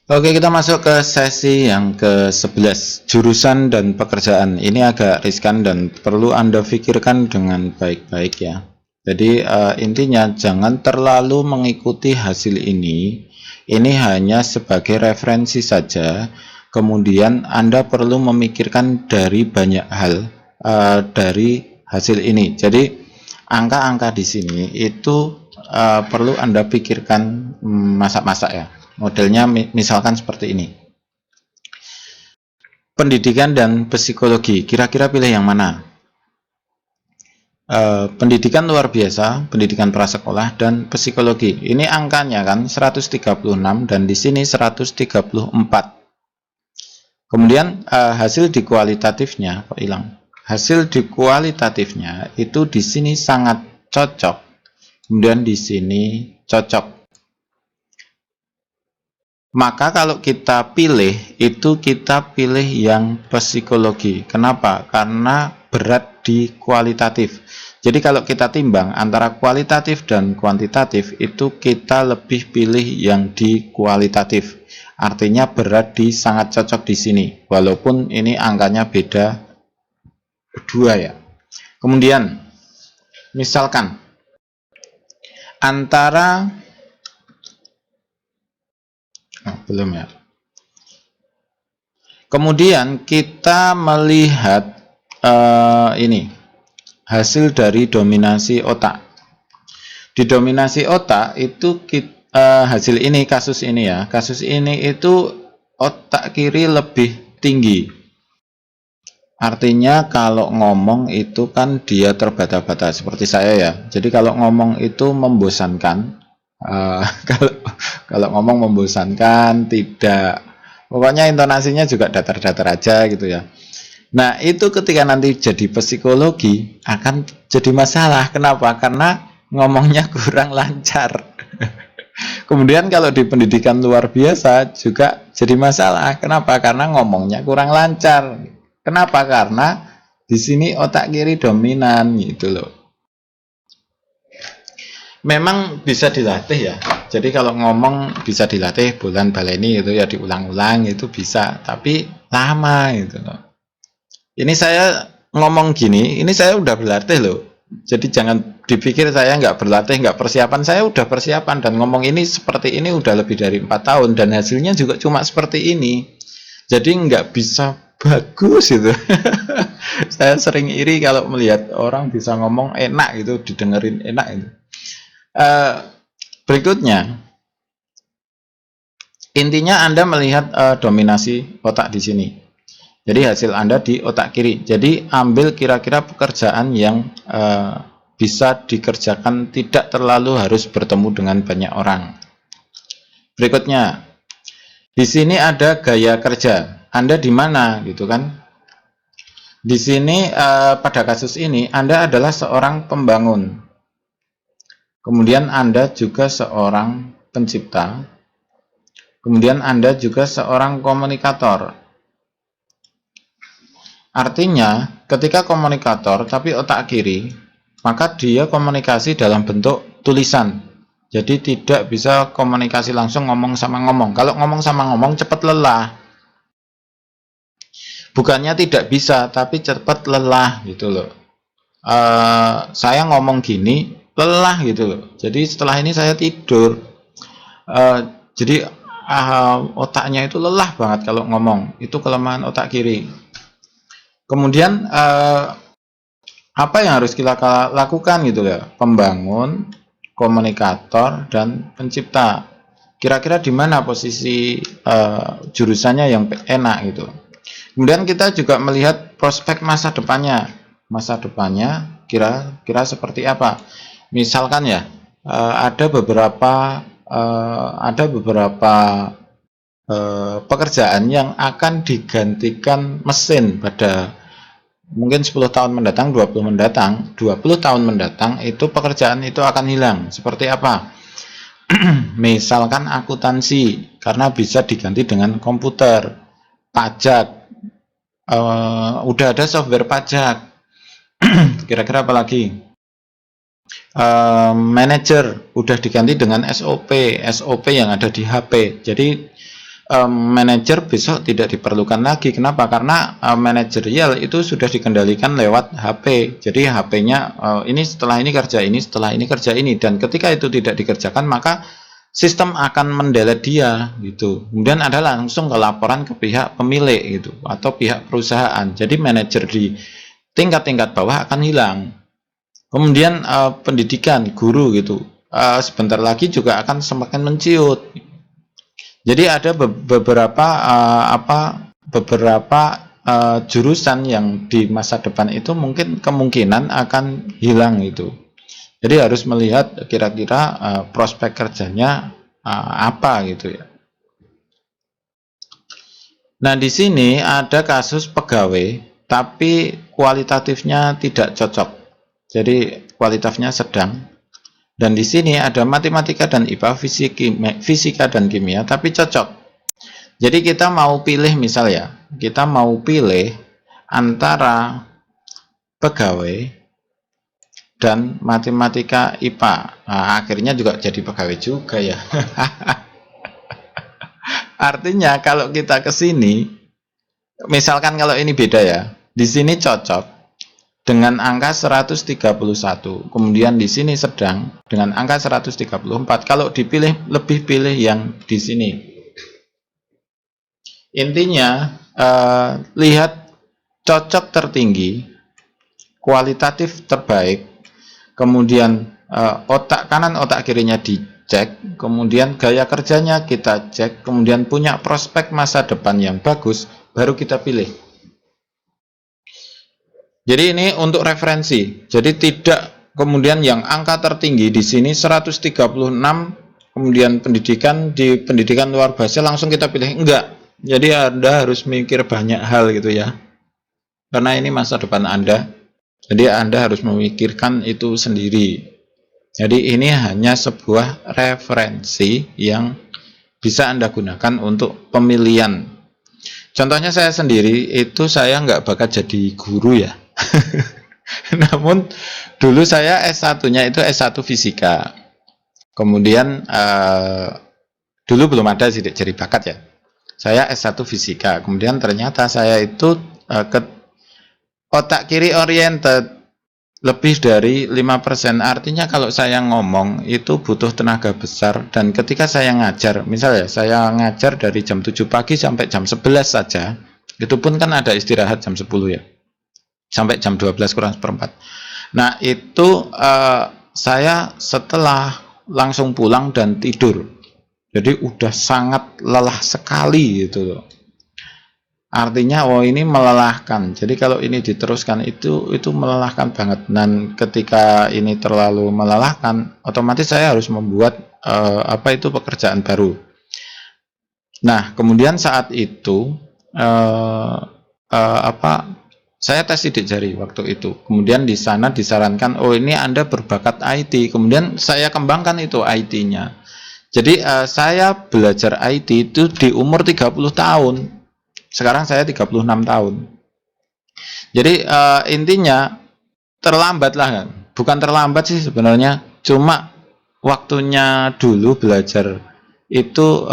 Oke, kita masuk ke sesi yang ke-11, jurusan dan pekerjaan. Ini agak riskan dan perlu Anda pikirkan dengan baik-baik ya. Jadi intinya jangan terlalu mengikuti hasil ini. Ini hanya sebagai referensi saja. Kemudian Anda perlu memikirkan dari banyak hal dari hasil ini. Jadi angka-angka di sini itu perlu Anda pikirkan masak-masak ya. Modelnya misalkan seperti ini. Pendidikan dan psikologi, kira-kira pilih yang mana? Pendidikan luar biasa, pendidikan prasekolah, dan psikologi. Ini angkanya kan 136 dan di sini 134. Kemudian hasil di kualitatifnya kok hilang? Hasil di kualitatifnya itu di sini sangat cocok, kemudian di sini cocok. Maka kalau kita pilih, itu kita pilih yang psikologi. Kenapa? Karena berat di kualitatif. Jadi kalau kita timbang antara kualitatif dan kuantitatif, itu kita lebih pilih yang di kualitatif. Artinya berat di sangat cocok di sini. Walaupun ini angkanya beda 2 ya. Kemudian, misalkan antara belum ya. Kemudian kita melihat ini hasil dari dominasi otak. Di dominasi otak itu hasil ini kasus ini ya. Kasus ini itu otak kiri lebih tinggi. Artinya kalau ngomong itu kan dia terbata-bata seperti saya ya. Jadi kalau ngomong itu membosankan. Kalau kalau ngomong membosankan, tidak. Pokoknya intonasinya juga datar-datar aja gitu ya. Nah, itu ketika nanti jadi psikologi akan jadi masalah. Kenapa? Karena ngomongnya kurang lancar. Kemudian kalau di pendidikan luar biasa juga jadi masalah. Kenapa? Karena ngomongnya kurang lancar. Kenapa? Karena di sini otak kiri dominan gitu loh. Memang bisa dilatih ya. Jadi kalau ngomong bisa dilatih bulan baleni itu ya diulang-ulang itu bisa, tapi lama gitu loh. Ini saya ngomong gini, ini saya udah berlatih loh. Jadi jangan dipikir saya nggak berlatih, nggak persiapan. Saya udah persiapan dan ngomong ini seperti ini udah lebih dari 4 tahun dan hasilnya juga cuma seperti ini. Jadi nggak bisa bagus itu. Saya sering iri kalau melihat orang bisa ngomong enak gitu, didengerin enak itu. Berikutnya, intinya Anda melihat dominasi otak di sini. Jadi hasil Anda di otak kiri. Jadi ambil kira-kira pekerjaan yang bisa dikerjakan tidak terlalu harus bertemu dengan banyak orang. Berikutnya, di sini ada gaya kerja. Anda di mana gitu kan? Di sini pada kasus ini Anda adalah seorang pembangun. Kemudian Anda juga seorang pencipta. Kemudian Anda juga seorang komunikator. Artinya, ketika komunikator tapi otak kiri, maka dia komunikasi dalam bentuk tulisan. Jadi tidak bisa komunikasi langsung ngomong sama ngomong. Kalau ngomong sama ngomong cepat lelah. Bukannya tidak bisa, tapi cepat lelah gitu loh. Saya ngomong gini, lelah gitu loh. Jadi setelah ini saya tidur. Jadi otaknya itu lelah banget kalau ngomong. Itu kelemahan otak kiri. Kemudian apa yang harus kita lakukan gitu ya? Pembangun, komunikator, dan pencipta. Kira-kira di mana posisi jurusannya yang enak gitu. Kemudian kita juga melihat prospek masa depannya. Masa depannya kira-kira seperti apa? Misalkan ya, ada beberapa pekerjaan yang akan digantikan mesin pada mungkin 10 tahun mendatang, 20 tahun mendatang itu pekerjaan itu akan hilang. Seperti apa? Misalkan akuntansi karena bisa diganti dengan komputer. Pajak, udah ada software pajak. Kira-kira apa lagi? Manager udah diganti dengan SOP yang ada di HP. Jadi manajer besok tidak diperlukan lagi. Kenapa? Karena manajerial itu sudah dikendalikan lewat HP. Jadi HP-nya ini setelah ini kerja ini, setelah ini kerja ini, dan ketika itu tidak dikerjakan maka sistem akan mendelete dia gitu. Kemudian ada langsung ke laporan ke pihak pemilik gitu atau pihak perusahaan. Jadi manajer di tingkat-tingkat bawah akan hilang. Kemudian pendidikan guru gitu sebentar lagi juga akan semakin menciut. Jadi ada beberapa jurusan yang di masa depan itu mungkin kemungkinan akan hilang itu. Jadi harus melihat kira-kira prospek kerjanya apa gitu ya. Nah, di sini ada kasus pegawai tapi kualitatifnya tidak cocok. Jadi kualitasnya sedang. Dan di sini ada matematika dan IPA, fisika dan kimia, tapi cocok. Jadi kita mau pilih misal ya, kita mau pilih antara pegawai dan matematika IPA. Nah, akhirnya juga jadi pegawai juga ya. Artinya kalau kita ke sini, misalkan kalau ini beda ya, di sini cocok dengan angka 131, kemudian di sini sedang dengan angka 134. Kalau dipilih, lebih pilih yang di sini. Intinya lihat cocok tertinggi, kualitatif terbaik, kemudian otak kanan otak kirinya dicek, kemudian gaya kerjanya kita cek, kemudian punya prospek masa depan yang bagus, baru kita pilih. Jadi ini untuk referensi. Jadi tidak kemudian yang angka tertinggi di sini 136, kemudian pendidikan luar biasa langsung kita pilih. Enggak. Jadi Anda harus mikir banyak hal gitu ya. Karena ini masa depan Anda. Jadi Anda harus memikirkan itu sendiri. Jadi ini hanya sebuah referensi yang bisa Anda gunakan untuk pemilihan. Contohnya saya sendiri itu saya nggak bakat jadi guru ya. Namun dulu saya S1-nya itu S1 fisika. Kemudian dulu belum ada sidik jari bakat ya. Saya S1 fisika. Kemudian ternyata saya itu ke otak kiri oriented lebih dari 5%. Artinya kalau saya ngomong itu butuh tenaga besar, dan ketika saya ngajar, misalnya saya ngajar dari jam 7 pagi sampai jam 11 saja, itu pun kan ada istirahat jam 10 ya. Sampai jam 12 kurang seperempat. Nah itu saya setelah langsung pulang dan tidur. Jadi udah sangat lelah sekali gitu loh. Artinya ini melelahkan. Jadi kalau ini diteruskan itu melelahkan banget. Dan ketika ini terlalu melelahkan, otomatis saya harus membuat pekerjaan baru. Nah kemudian saat itu saya tes sidik jari waktu itu. Kemudian di sana disarankan, ini Anda berbakat IT. Kemudian saya kembangkan itu IT-nya. Jadi saya belajar IT itu di umur 30 tahun. Sekarang saya 36 tahun. Jadi intinya terlambat lah kan. Bukan terlambat sih sebenarnya. Cuma waktunya dulu belajar itu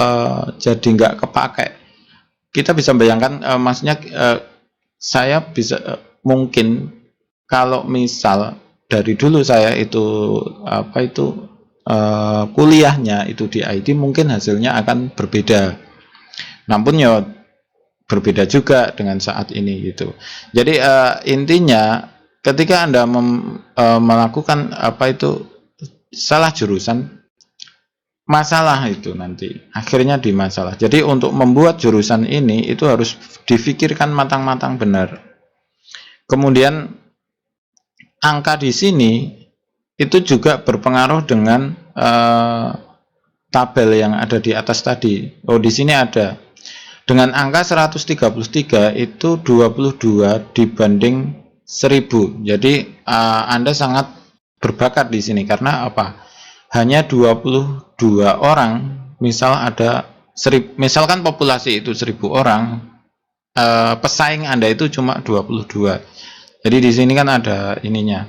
jadi nggak kepakai. Kita bisa bayangkan, maksudnya saya bisa mungkin kalau misal dari dulu saya itu kuliahnya itu di IT, mungkin hasilnya akan berbeda. Namun ya berbeda juga dengan saat ini gitu. Jadi intinya ketika Anda melakukan salah jurusan, masalah itu nanti akhirnya di masalah. Jadi untuk membuat jurusan ini itu harus difikirkan matang-matang benar. Kemudian angka di sini itu juga berpengaruh dengan tabel yang ada di atas tadi. Di sini ada dengan angka 133 itu 22 dibanding 1000. Jadi Anda sangat berbakat di sini karena apa? Hanya 22 orang, misalkan populasi itu 1000 orang, pesaing Anda itu cuma 22. Jadi di sini kan ada ininya,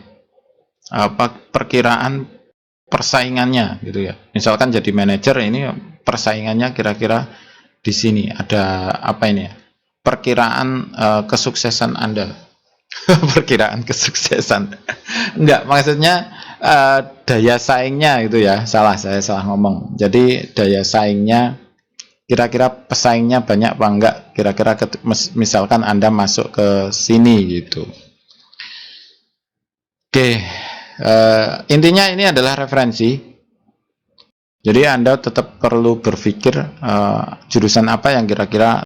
perkiraan persaingannya gitu ya. Misalkan jadi manajer, ini persaingannya kira-kira di sini ada apa ini ya? Perkiraan kesuksesan Anda. Perkiraan kesuksesan. Enggak, maksudnya daya saingnya itu ya. Saya salah ngomong. Jadi daya saingnya kira-kira pesaingnya banyak apa enggak? Kira-kira misalkan Anda masuk ke sini gitu. Oke, intinya ini adalah referensi. Jadi Anda tetap perlu berpikir jurusan apa yang kira-kira